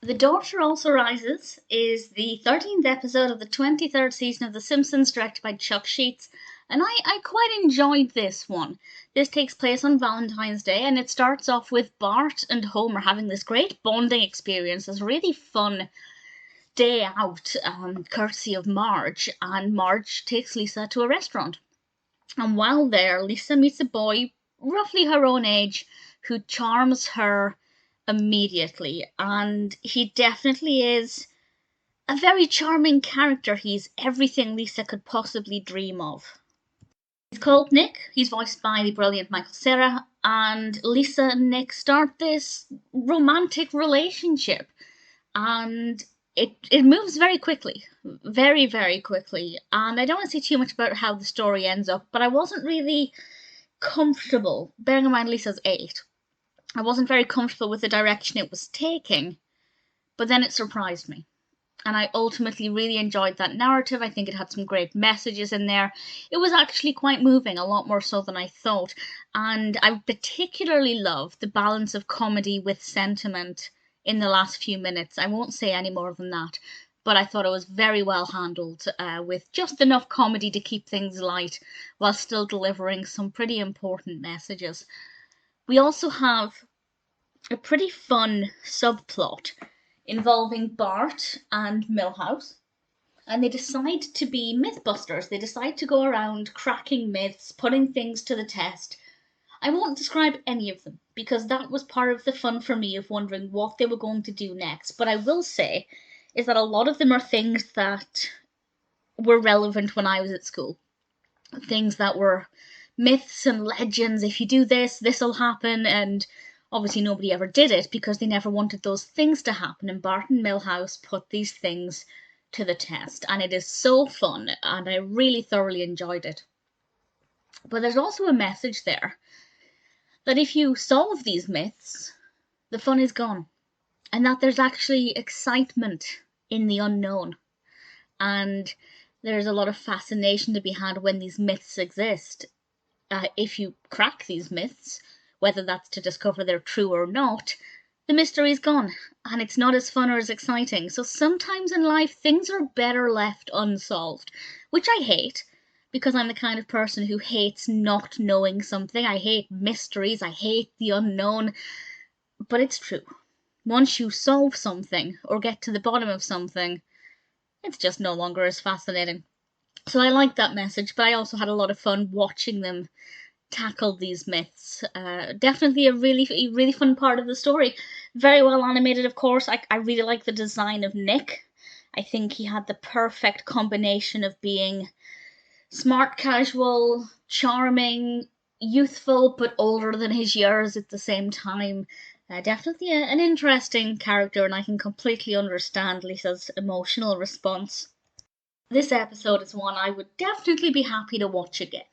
The Daughter Also Rises is the 13th episode of the 23rd season of The Simpsons, directed by Chuck Sheetz, and I quite enjoyed this one. This takes place on Valentine's Day, and it starts off with Bart and Homer having this great bonding experience, this really fun day out, courtesy of Marge, and Marge takes Lisa to a restaurant. And while there, Lisa meets a boy roughly her own age who charms her immediately, and he definitely is a very charming character. He's everything Lisa could possibly dream of. He's called Nick, he's voiced by the brilliant Michael Cera, and Lisa and Nick start this romantic relationship, and it moves very quickly, very, very quickly, and I don't want to say too much about how the story ends up, but I wasn't really comfortable, bearing in mind Lisa's 8, I wasn't very comfortable with the direction it was taking, but then it surprised me. And I ultimately really enjoyed that narrative. I think it had some great messages in there. It was actually quite moving, a lot more so than I thought. And I particularly loved the balance of comedy with sentiment in the last few minutes. I won't say any more than that, but I thought it was very well handled, with just enough comedy to keep things light while still delivering some pretty important messages. We also have a pretty fun subplot involving Bart and Milhouse, and they decide to be mythbusters. They decide to go around cracking myths, putting things to the test. I won't describe any of them, because that was part of the fun for me of wondering what they were going to do next. But I will say is that a lot of them are things that were relevant when I was at school. Things that were myths and legends. If you do this, this'll happen, and obviously nobody ever did it because they never wanted those things to happen, and Bart and Milhouse put these things to the test, and it is so fun, and I really thoroughly enjoyed it. But there's also a message there that if you solve these myths, the fun is gone, and that there's actually excitement in the unknown, and there's a lot of fascination to be had when these myths exist. If you crack these myths, whether that's to discover they're true or not, the mystery's gone, and it's not as fun or as exciting. So sometimes in life, things are better left unsolved, which I hate, because I'm the kind of person who hates not knowing something. I hate mysteries, I hate the unknown, but it's true. Once you solve something, or get to the bottom of something, it's just no longer as fascinating. So I liked that message, but I also had a lot of fun watching them tackle these myths. Definitely a really fun part of the story. Very well animated, of course. I really like the design of Nick. I think he had the perfect combination of being smart, casual, charming, youthful, but older than his years at the same time. Definitely an interesting character, and I can completely understand Lisa's emotional response. This episode is one I would definitely be happy to watch again.